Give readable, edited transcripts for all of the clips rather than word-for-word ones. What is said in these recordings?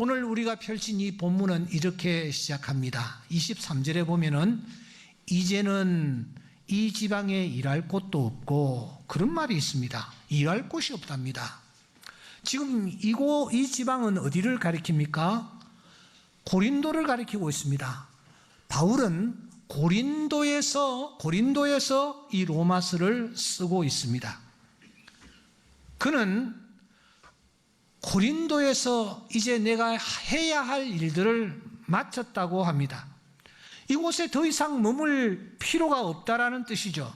오늘 우리가 펼친 이 본문은 이렇게 시작합니다. 23절에 보면은 이제는 이 지방에 일할 곳도 없고, 그런 말이 있습니다. 일할 곳이 없답니다. 지금 이 지방은 어디를 가리킵니까? 고린도를 가리키고 있습니다. 바울은 고린도에서 이 로마서를 쓰고 있습니다. 그는 고린도에서 이제 내가 해야 할 일들을 마쳤다고 합니다. 이곳에 더 이상 머물 필요가 없다라는 뜻이죠.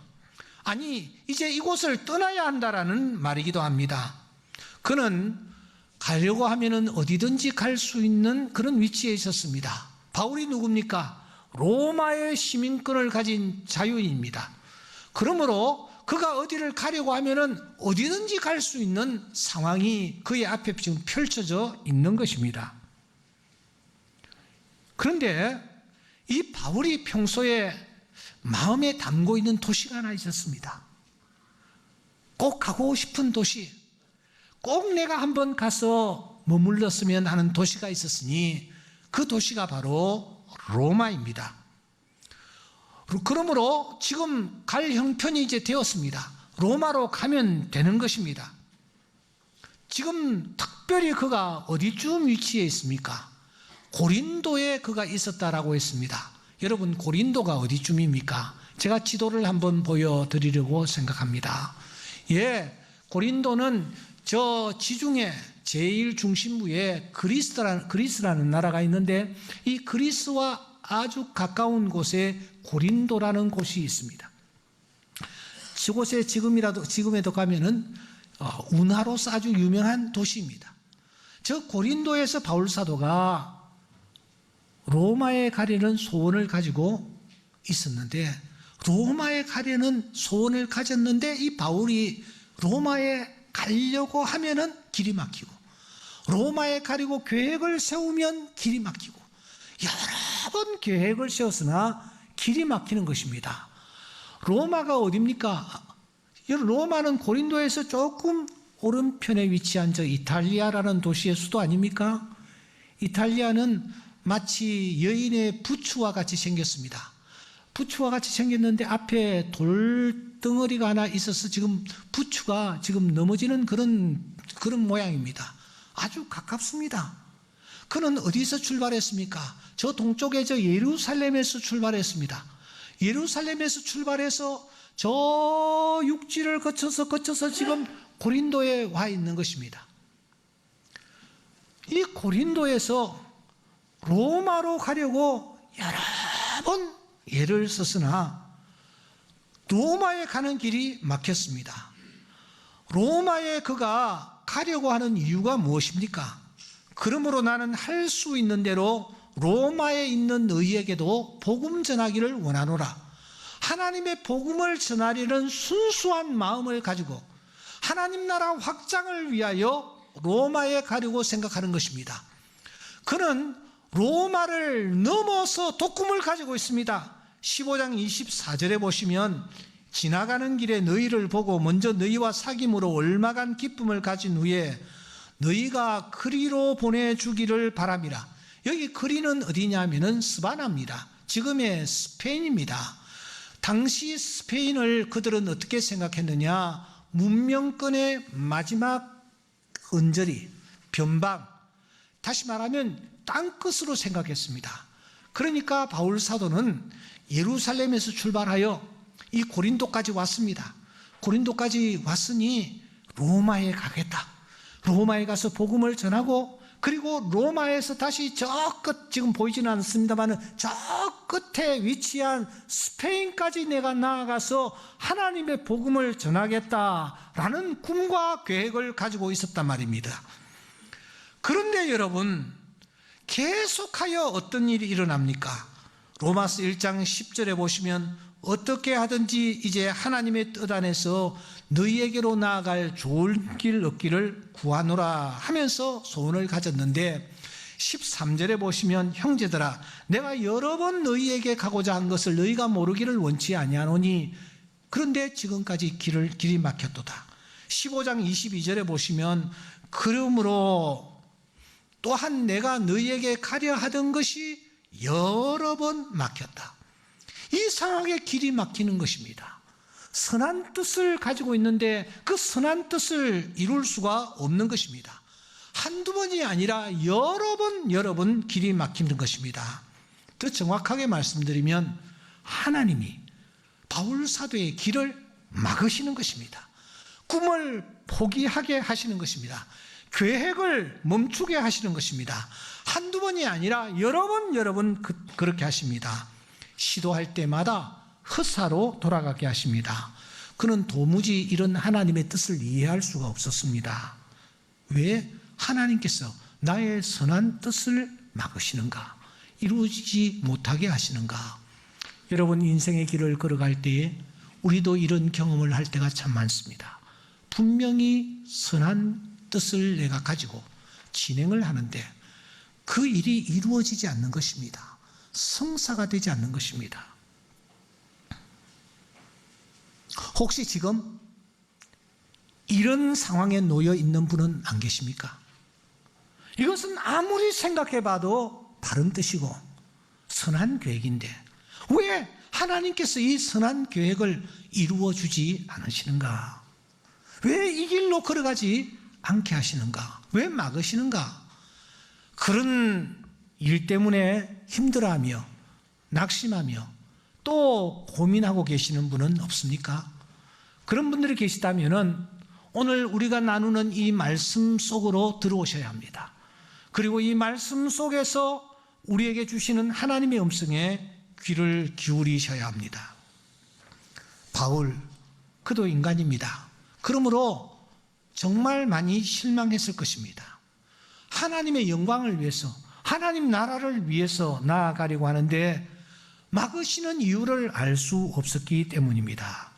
아니, 이제 이곳을 떠나야 한다라는 말이기도 합니다. 그는 가려고 하면은 어디든지 갈 수 있는 그런 위치에 있었습니다. 바울이 누굽니까? 로마의 시민권을 가진 자유인입니다. 그러므로 그가 어디를 가려고 하면은 어디든지 갈 수 있는 상황이 그의 앞에 지금 펼쳐져 있는 것입니다. 그런데 이 바울이 평소에 마음에 담고 있는 도시가 하나 있었습니다. 꼭 가고 싶은 도시, 꼭 내가 한번 가서 머물렀으면 하는 도시가 있었으니 그 도시가 바로 로마입니다. 그러므로 지금 갈 형편이 이제 되었습니다. 로마로 가면 되는 것입니다. 지금 특별히 그가 어디쯤 위치해 있습니까? 고린도에 그가 있었다라고 했습니다. 여러분, 고린도가 어디쯤입니까? 제가 지도를 한번 보여드리려고 생각합니다. 예, 고린도는 저 지중해 제일 중심부에 그리스라는 나라가 있는데, 이 그리스와 아주 가까운 곳에 고린도라는 곳이 있습니다. 저곳에 지금에도 가면은 운하로서 아주 유명한 도시입니다. 저 고린도에서 바울 사도가 로마에 가려는 소원을 가지고 있었는데, 로마에 가려는 소원을 가졌는데, 이 바울이 로마에 가려고 하면은 길이 막히고, 로마에 가려고 계획을 세우면 길이 막히고, 여러 번 계획을 세웠으나 길이 막히는 것입니다. 로마가 어디입니까? 로마는 고린도에서 조금 오른편에 위치한 저 이탈리아라는 도시의 수도 아닙니까? 이탈리아는 마치 여인의 부추와 같이 생겼습니다. 부추와 같이 생겼는데 앞에 돌덩어리가 하나 있어서 지금 부추가 지금 넘어지는 그런 모양입니다. 아주 가깝습니다. 그는 어디서 출발했습니까? 저 동쪽에 저 예루살렘에서 출발했습니다. 예루살렘에서 출발해서 저 육지를 거쳐서 지금 고린도에 와 있는 것입니다. 이 고린도에서 로마로 가려고 여러 번 애를 썼으나 로마에 가는 길이 막혔습니다. 로마에 그가 가려고 하는 이유가 무엇입니까? 그러므로 나는 할 수 있는 대로 로마에 있는 너희에게도 복음 전하기를 원하노라. 하나님의 복음을 전하려는 순수한 마음을 가지고 하나님 나라 확장을 위하여 로마에 가려고 생각하는 것입니다. 그는 로마를 넘어서 독금을 가지고 있습니다. 15장 24절에 보시면 지나가는 길에 너희를 보고 먼저 너희와 사귐으로 얼마간 기쁨을 가진 후에 너희가 그리로 보내주기를 바랍니다. 여기 그리는 어디냐면은 스바나입니다. 지금의 스페인입니다. 당시 스페인을 그들은 어떻게 생각했느냐? 문명권의 마지막 언저리, 변방, 다시 말하면 땅끝으로 생각했습니다. 그러니까 바울 사도는 예루살렘에서 출발하여 이 고린도까지 왔습니다. 고린도까지 왔으니 로마에 가겠다. 로마에 가서 복음을 전하고, 그리고 로마에서 다시 저 끝, 지금 보이지는 않습니다만 저 끝에 위치한 스페인까지 내가 나아가서 하나님의 복음을 전하겠다라는 꿈과 계획을 가지고 있었단 말입니다. 그런데 여러분, 계속하여 어떤 일이 일어납니까? 로마서 1장 10절에 보시면 어떻게 하든지 이제 하나님의 뜻 안에서 너희에게로 나아갈 좋은 길 얻기를 구하노라 하면서 소원을 가졌는데, 13절에 보시면 형제들아 내가 여러 번 너희에게 가고자 한 것을 너희가 모르기를 원치 아니하노니 그런데 지금까지 길이 막혔도다. 15장 22절에 보시면 그러므로 또한 내가 너희에게 가려 하던 것이 여러 번 막혔다. 이상하게 길이 막히는 것입니다. 선한 뜻을 가지고 있는데 그 선한 뜻을 이룰 수가 없는 것입니다. 한두 번이 아니라 여러 번 길이 막히는 것입니다. 더 정확하게 말씀드리면 하나님이 바울 사도의 길을 막으시는 것입니다. 꿈을 포기하게 하시는 것입니다. 계획을 멈추게 하시는 것입니다. 한두 번이 아니라 여러 번 그렇게 하십니다. 시도할 때마다 헛사로 돌아가게 하십니다. 그는 도무지 이런 하나님의 뜻을 이해할 수가 없었습니다. 왜 하나님께서 나의 선한 뜻을 막으시는가? 이루어지지 못하게 하시는가? 여러분, 인생의 길을 걸어갈 때에 우리도 이런 경험을 할 때가 참 많습니다. 분명히 선한 뜻을 내가 가지고 진행을 하는데 그 일이 이루어지지 않는 것입니다. 성사가 되지 않는 것입니다. 혹시 지금 이런 상황에 놓여 있는 분은 안 계십니까? 이것은 아무리 생각해 봐도 바른 뜻이고 선한 계획인데 왜 하나님께서 이 선한 계획을 이루어 주지 않으시는가? 왜 이 길로 걸어가지 않게 하시는가? 왜 막으시는가? 그런 일 때문에 힘들어하며 낙심하며 또 고민하고 계시는 분은 없습니까? 그런 분들이 계시다면 오늘 우리가 나누는 이 말씀 속으로 들어오셔야 합니다. 그리고 이 말씀 속에서 우리에게 주시는 하나님의 음성에 귀를 기울이셔야 합니다. 바울, 그도 인간입니다. 그러므로 정말 많이 실망했을 것입니다. 하나님의 영광을 위해서, 하나님 나라를 위해서 나아가려고 하는데 막으시는 이유를 알 수 없었기 때문입니다.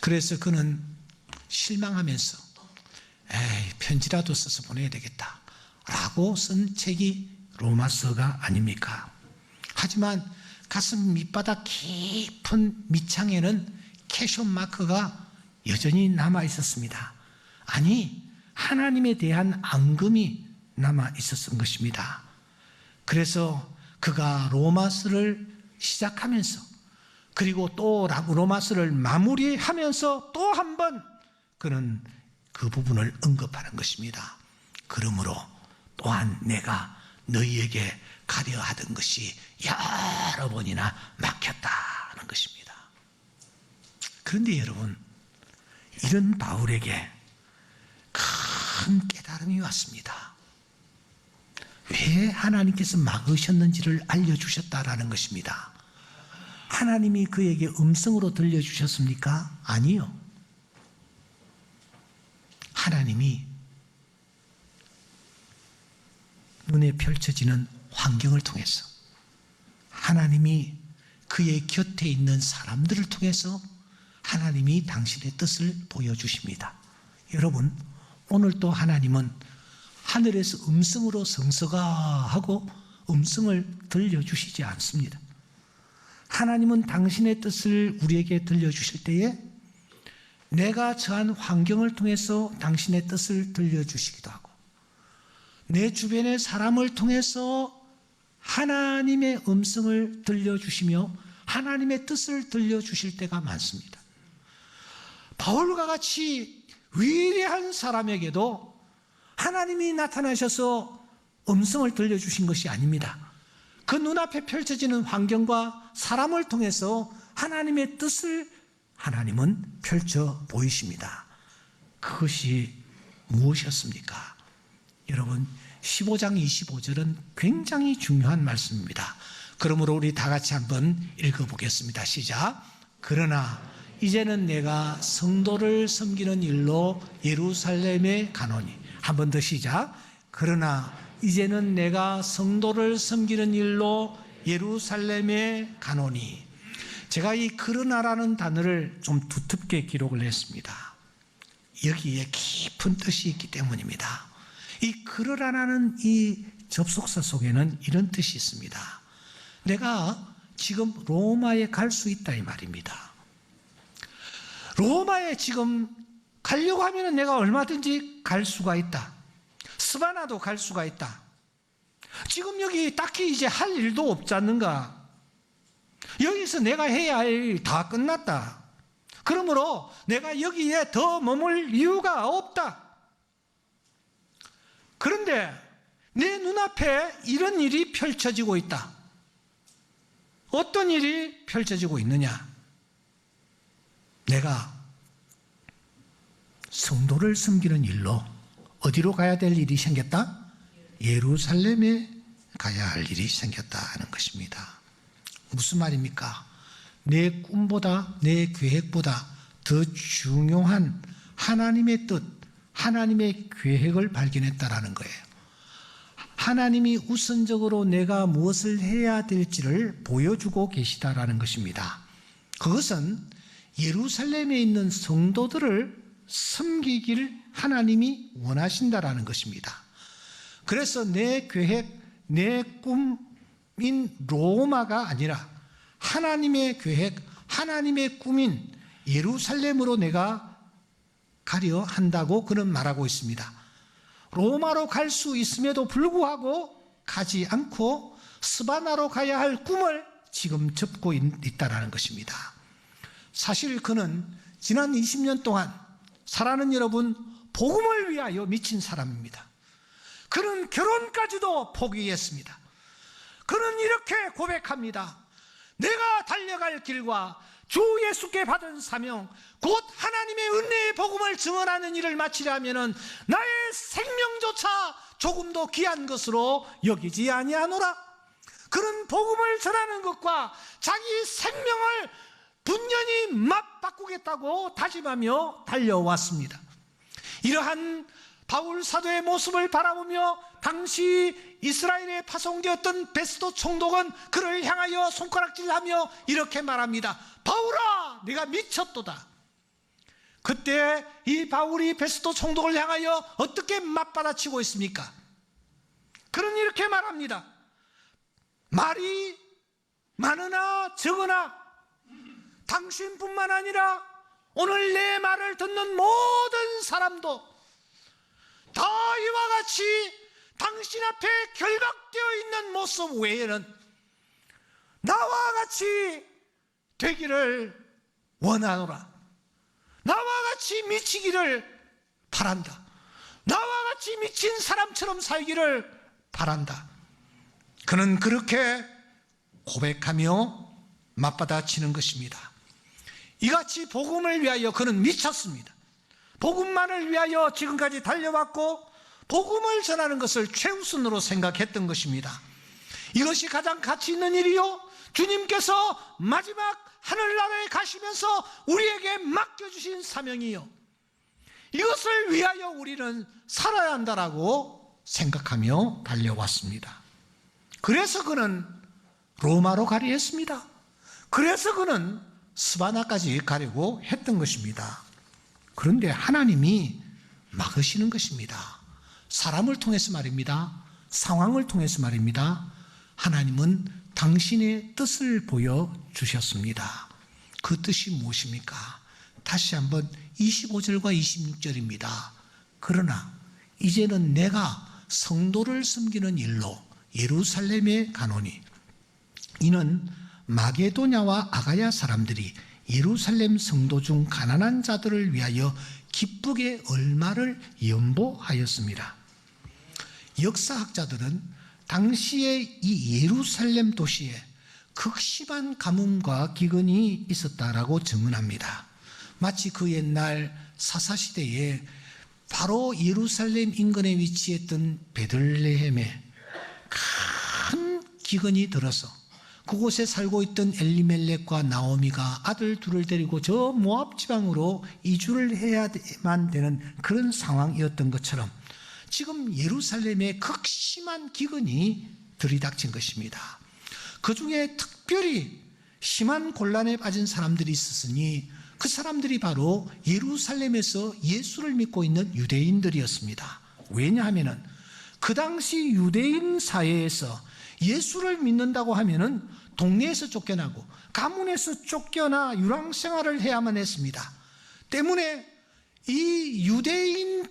그래서 그는 실망하면서 편지라도 써서 보내야 되겠다 라고 쓴 책이 로마서가 아닙니까? 하지만 가슴 밑바닥 깊은 밑창에는 캐션 마크가 여전히 남아 있었습니다. 아니, 하나님에 대한 앙금이 남아 있었던 것입니다. 그래서 그가 로마서를 시작하면서 그리고 또 로마서를 마무리하면서 또 한 번 그는 그 부분을 언급하는 것입니다. 그러므로 또한 내가 너희에게 가려 하던 것이 여러 번이나 막혔다는 것입니다. 그런데 여러분, 이런 바울에게 큰 깨달음이 왔습니다. 왜 하나님께서 막으셨는지를 알려주셨다라는 것입니다. 하나님이 그에게 음성으로 들려주셨습니까? 아니요. 하나님이 눈에 펼쳐지는 환경을 통해서, 하나님이 그의 곁에 있는 사람들을 통해서 하나님이 당신의 뜻을 보여주십니다. 여러분, 오늘도 하나님은 하늘에서 음성으로 성서가하고 음성을 들려주시지 않습니다. 하나님은 당신의 뜻을 우리에게 들려주실 때에 내가 처한 환경을 통해서 당신의 뜻을 들려주시기도 하고 내 주변의 사람을 통해서 하나님의 음성을 들려주시며 하나님의 뜻을 들려주실 때가 많습니다. 바울과 같이 위대한 사람에게도 하나님이 나타나셔서 음성을 들려주신 것이 아닙니다. 그 눈앞에 펼쳐지는 환경과 사람을 통해서 하나님의 뜻을 하나님은 펼쳐 보이십니다. 그것이 무엇이었습니까? 여러분, 15장 25절은 굉장히 중요한 말씀입니다. 그러므로 우리 다 같이 한번 읽어보겠습니다. 시작. 그러나 이제는 내가 성도를 섬기는 일로 예루살렘에 가노니. 한 번 더 시작. 그러나 이제는 내가 성도를 섬기는 일로 예루살렘에 가노니. 제가 이 그러나라는 단어를 좀 두텁게 기록을 했습니다. 여기에 깊은 뜻이 있기 때문입니다. 이 그러나라는 이 접속사 속에는 이런 뜻이 있습니다. 내가 지금 로마에 갈 수 있다 이 말입니다. 로마에 지금 가려고 하면 내가 얼마든지 갈 수가 있다. 스바나도 갈 수가 있다. 지금 여기 딱히 이제 할 일도 없지 않는가? 여기서 내가 해야 할 일 다 끝났다. 그러므로 내가 여기에 더 머물 이유가 없다. 그런데 내 눈앞에 이런 일이 펼쳐지고 있다. 어떤 일이 펼쳐지고 있느냐? 내가 성도를 섬기는 일로 어디로 가야 될 일이 생겼다? 예루살렘에 가야 할 일이 생겼다는 것입니다. 무슨 말입니까? 내 꿈보다 내 계획보다 더 중요한 하나님의 뜻, 하나님의 계획을 발견했다라는 거예요. 하나님이 우선적으로 내가 무엇을 해야 될지를 보여주고 계시다라는 것입니다. 그것은 예루살렘에 있는 성도들을 섬기기를 하나님이 원하신다라는 것입니다. 그래서 내 계획, 내 꿈인 로마가 아니라 하나님의 계획, 하나님의 꿈인 예루살렘으로 내가 가려 한다고 그는 말하고 있습니다. 로마로 갈 수 있음에도 불구하고 가지 않고 스바나로 가야 할 꿈을 지금 접고 있다는 것입니다. 사실 그는 지난 20년 동안 사랑하는 여러분, 복음을 위하여 미친 사람입니다. 그는 결혼까지도 포기했습니다. 그는 이렇게 고백합니다. 내가 달려갈 길과 주 예수께 받은 사명, 곧 하나님의 은혜의 복음을 증언하는 일을 마치려면 나의 생명조차 조금도 귀한 것으로 여기지 아니하노라. 그는 복음을 전하는 것과 자기 생명을 분연히 맞바꾸겠다고 다짐하며 달려왔습니다. 이러한 바울 사도의 모습을 바라보며 당시 이스라엘에 파송되었던 베스도 총독은 그를 향하여 손가락질하며 이렇게 말합니다. 바울아, 네가 미쳤도다. 그때 이 바울이 베스도 총독을 향하여 어떻게 맞받아치고 있습니까? 그는 이렇게 말합니다. 말이 많으나 적으나 당신뿐만 아니라 오늘 내 말을 듣는 모든 사람도 다 이와 같이 당신 앞에 결박되어 있는 모습 외에는 나와 같이 되기를 원하노라. 나와 같이 미치기를 바란다. 나와 같이 미친 사람처럼 살기를 바란다. 그는 그렇게 고백하며 맞받아치는 것입니다. 이같이 복음을 위하여 그는 미쳤습니다. 복음만을 위하여 지금까지 달려왔고 복음을 전하는 것을 최우선으로 생각했던 것입니다. 이것이 가장 가치 있는 일이요, 주님께서 마지막 하늘나라에 가시면서 우리에게 맡겨주신 사명이요, 이것을 위하여 우리는 살아야 한다라고 생각하며 달려왔습니다. 그래서 그는 로마로 가려 했습니다. 그래서 그는 스바나까지 가려고 했던 것입니다. 그런데 하나님이 막으시는 것입니다. 사람을 통해서 말입니다. 상황을 통해서 말입니다. 하나님은 당신의 뜻을 보여주셨습니다. 그 뜻이 무엇입니까? 다시 한번 25절과 26절입니다. 그러나 이제는 내가 성도를 섬기는 일로 예루살렘에 가노니 이는 마게도냐와 아가야 사람들이 예루살렘 성도 중 가난한 자들을 위하여 기쁘게 얼마를 연보하였습니다. 역사학자들은 당시에 이 예루살렘 도시에 극심한 가뭄과 기근이 있었다라고 증언합니다. 마치 그 옛날 사사시대에 바로 예루살렘 인근에 위치했던 베들레헴에 큰 기근이 들어서 그곳에 살고 있던 엘리멜렉과 나오미가 아들 둘을 데리고 저 모압 지방으로 이주를 해야만 되는 그런 상황이었던 것처럼 지금 예루살렘에 극심한 기근이 들이닥친 것입니다. 그 중에 특별히 심한 곤란에 빠진 사람들이 있었으니 그 사람들이 바로 예루살렘에서 예수를 믿고 있는 유대인들이었습니다. 왜냐하면 그 당시 유대인 사회에서 예수를 믿는다고 하면은 동네에서 쫓겨나고 가문에서 쫓겨나 유랑 생활을 해야만 했습니다. 때문에 이 유대인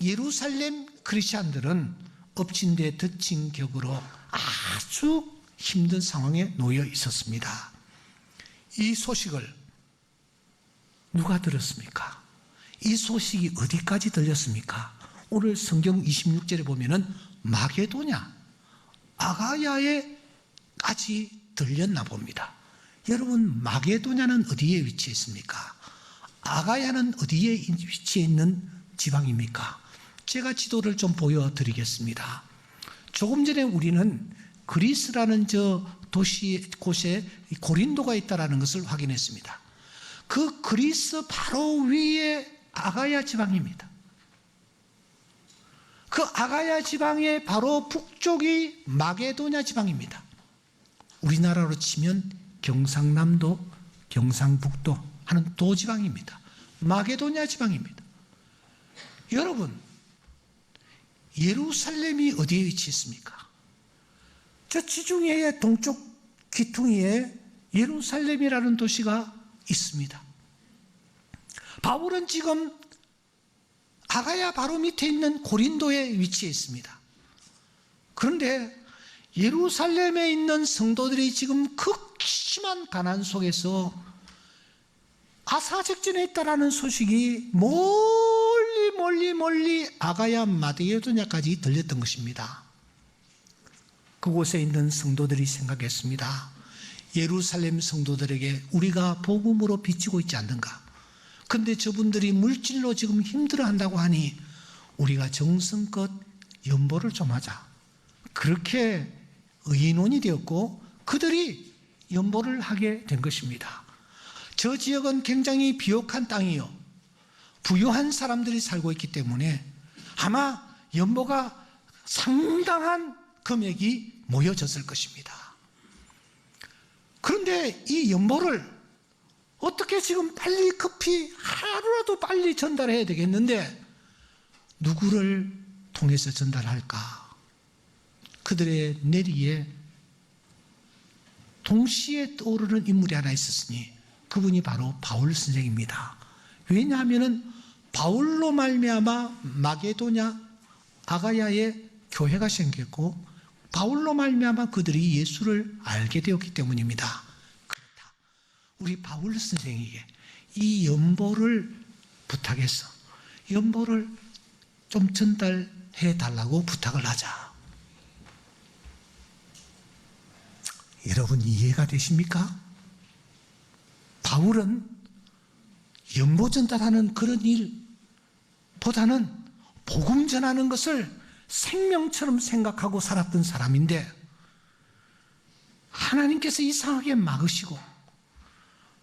예루살렘 크리스찬들은 엎친 데 덮친 격으로 아주 힘든 상황에 놓여 있었습니다. 이 소식을 누가 들었습니까? 이 소식이 어디까지 들렸습니까? 오늘 성경 26절에 보면은 마게도냐, 아가야에까지 들렸나 봅니다. 여러분, 마게도냐는 어디에 위치해 있습니까? 아가야는 어디에 위치해 있는 지방입니까? 제가 지도를 좀 보여드리겠습니다. 조금 전에 우리는 그리스라는 저 도시 곳에 고린도가 있다는 것을 확인했습니다. 그 그리스 바로 위에 아가야 지방입니다. 그 아가야 지방의 바로 북쪽이 마게도냐 지방입니다. 우리나라로 치면 경상남도, 경상북도 하는 도지방입니다. 마게도냐 지방입니다. 여러분, 예루살렘이 어디에 위치했습니까? 저 지중해의 동쪽 귀퉁이에 예루살렘이라는 도시가 있습니다. 바울은 지금 아가야 바로 밑에 있는 고린도에 위치해 있습니다. 그런데 예루살렘에 있는 성도들이 지금 극심한 가난 속에서 아사직전에 있다라는 소식이 멀리 아가야 마게도냐까지 들렸던 것입니다. 그곳에 있는 성도들이 생각했습니다. 예루살렘 성도들에게 우리가 복음으로 비치고 있지 않는가? 근데 저분들이 물질로 지금 힘들어한다고 하니 우리가 정성껏 연보를 좀 하자. 그렇게 의논이 되었고 그들이 연보를 하게 된 것입니다. 저 지역은 굉장히 비옥한 땅이요, 부유한 사람들이 살고 있기 때문에 아마 연보가 상당한 금액이 모여졌을 것입니다. 그런데 이 연보를 어떻게 지금 빨리 급히 하루라도 빨리 전달해야 되겠는데 누구를 통해서 전달할까? 그들의 내리에 동시에 떠오르는 인물이 하나 있었으니 그분이 바로 바울 선생입니다. 왜냐하면 바울로 말미암아 마게도냐 아가야에 교회가 생겼고 바울로 말미암아 그들이 예수를 알게 되었기 때문입니다. 그렇다. 우리 바울 선생에게 이 연보를 부탁해서 연보를 좀 전달해 달라고 부탁을 하자. 여러분, 이해가 되십니까? 바울은 연보 전달하는 그런 일보다는 복음 전하는 것을 생명처럼 생각하고 살았던 사람인데 하나님께서 이상하게 막으시고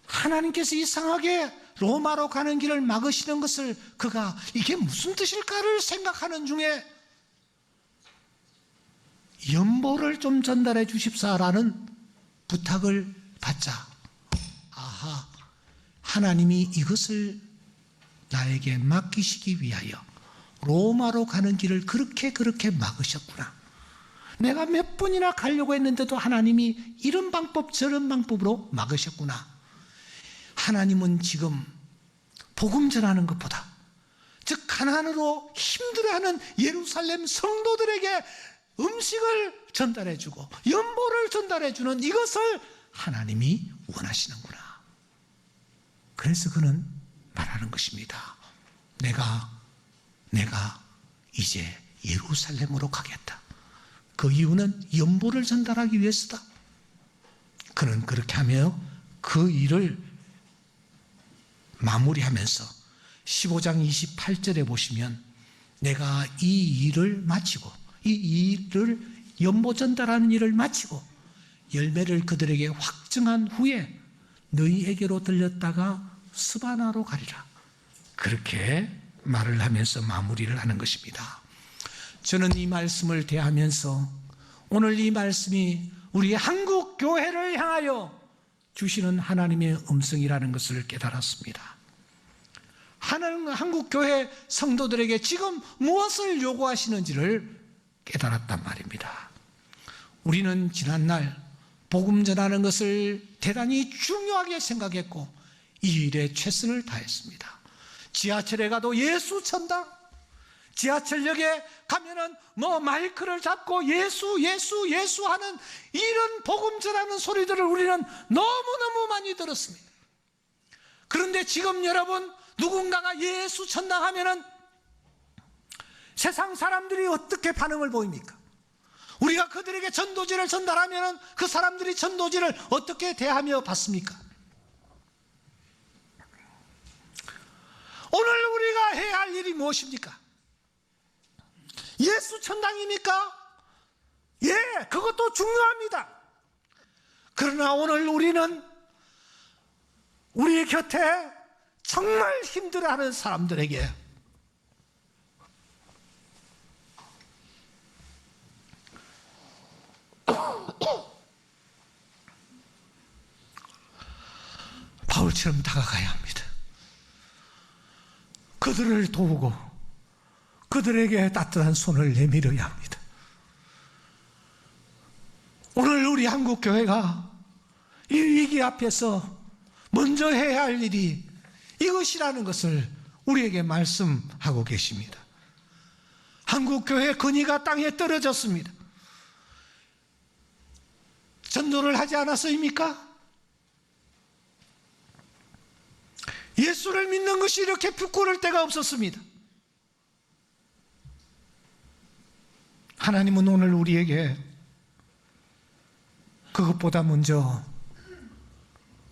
하나님께서 이상하게 로마로 가는 길을 막으시는 것을 그가 이게 무슨 뜻일까를 생각하는 중에 연보를 좀 전달해 주십사라는 부탁을 받자, 아하, 하나님이 이것을 나에게 맡기시기 위하여 로마로 가는 길을 그렇게 막으셨구나. 내가 몇 번이나 가려고 했는데도 하나님이 이런 방법 저런 방법으로 막으셨구나. 하나님은 지금 복음 전하는 것보다 즉 가난으로 힘들어하는 예루살렘 성도들에게 음식을 전달해주고 연보를 전달해주는 이것을 하나님이 원하시는구나. 그래서 그는 말하는 것입니다. 내가 이제 예루살렘으로 가겠다. 그 이유는 연보를 전달하기 위해서다. 그는 그렇게 하며 그 일을 마무리하면서 15장 28절에 보시면 내가 이 일을 마치고 이 일을 연보 전달하는 일을 마치고 열매를 그들에게 확증한 후에 너희에게로 들렸다가 스바나로 가리라. 그렇게 말을 하면서 마무리를 하는 것입니다. 저는 이 말씀을 대하면서 오늘 이 말씀이 우리 한국 교회를 향하여 주시는 하나님의 음성이라는 것을 깨달았습니다. 한국 교회 성도들에게 지금 무엇을 요구하시는지를 깨달았단 말입니다. 우리는 지난날 복음 전하는 것을 대단히 중요하게 생각했고 이 일에 최선을 다했습니다. 지하철에 가도 예수 전당, 지하철역에 가면은 마이크를 잡고 예수 예수 예수 하는 이런 복음 전하는 소리들을 우리는 너무너무 많이 들었습니다. 그런데 지금 여러분, 누군가가 예수 전당하면은 세상 사람들이 어떻게 반응을 보입니까? 우리가 그들에게 전도지를 전달하면은 그 사람들이 전도지를 어떻게 대하며 받습니까? 오늘 우리가 해야 할 일이 무엇입니까? 예수 천당입니까? 예, 그것도 중요합니다. 그러나 오늘 우리는 우리 곁에 정말 힘들어하는 사람들에게 바울처럼 다가가야 합니다. 그들을 도우고 그들에게 따뜻한 손을 내밀어야 합니다. 오늘 우리 한국교회가 이 위기 앞에서 먼저 해야 할 일이 이것이라는 것을 우리에게 말씀하고 계십니다. 한국교회 근위가 땅에 떨어졌습니다. 전도를 하지 않았습니까? 예수를 믿는 것이 이렇게 부끄러울 때가 없었습니다. 하나님은 오늘 우리에게 그것보다 먼저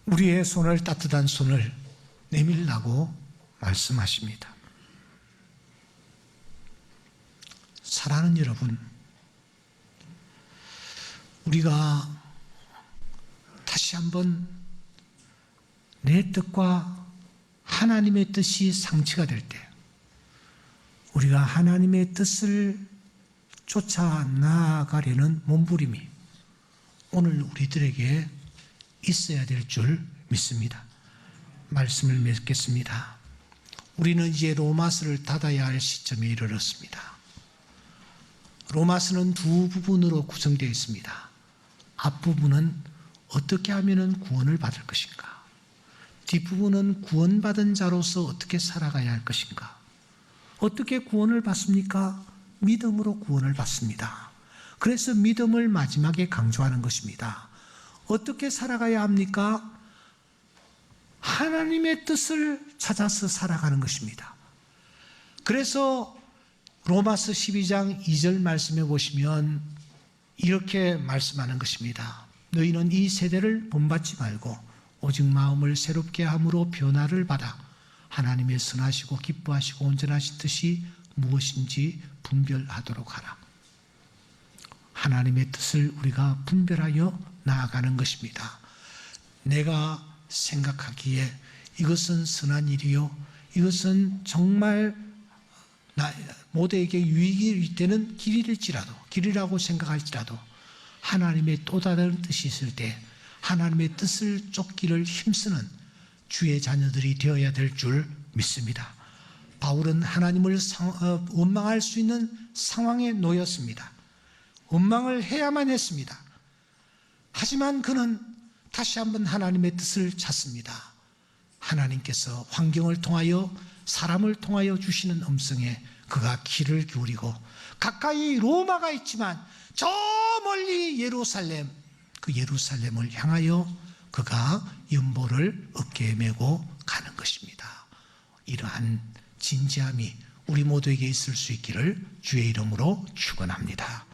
우리의 손을, 따뜻한 손을 내밀라고 말씀하십니다. 사랑하는 여러분, 우리가 다시 한번 내 뜻과 하나님의 뜻이 상치가 될 때, 우리가 하나님의 뜻을 쫓아 나아가려는 몸부림이 오늘 우리들에게 있어야 될 줄 믿습니다. 말씀을 맺겠습니다. 우리는 이제 로마서를 닫아야 할 시점에 이르렀습니다. 로마서는 두 부분으로 구성되어 있습니다. 앞부분은 어떻게 하면 구원을 받을 것인가, 뒷부분은 구원받은 자로서 어떻게 살아가야 할 것인가. 어떻게 구원을 받습니까? 믿음으로 구원을 받습니다. 그래서 믿음을 마지막에 강조하는 것입니다. 어떻게 살아가야 합니까? 하나님의 뜻을 찾아서 살아가는 것입니다. 그래서 로마서 12장 2절 말씀에 보시면 이렇게 말씀하는 것입니다. 너희는 이 세대를 본받지 말고 오직 마음을 새롭게 함으로 변화를 받아 하나님의 선하시고 기뻐하시고 온전하신 뜻이 무엇인지 분별하도록 하라. 하나님의 뜻을 우리가 분별하여 나아가는 것입니다. 내가 생각하기에 이것은 선한 일이요, 이것은 정말 모두에게 유익이 되는 길이라고 생각할지라도 하나님의 또 다른 뜻이 있을 때 하나님의 뜻을 쫓기를 힘쓰는 주의 자녀들이 되어야 될 줄 믿습니다. 바울은 하나님을 원망할 수 있는 상황에 놓였습니다. 원망을 해야만 했습니다. 하지만 그는 다시 한번 하나님의 뜻을 찾습니다. 하나님께서 환경을 통하여, 사람을 통하여 주시는 음성에 그가 귀를 기울이고 가까이 로마가 있지만 저 멀리 예루살렘, 그 예루살렘을 향하여 그가 연보를 어깨에 메고 가는 것입니다. 이러한 진지함이 우리 모두에게 있을 수 있기를 주의 이름으로 축원합니다.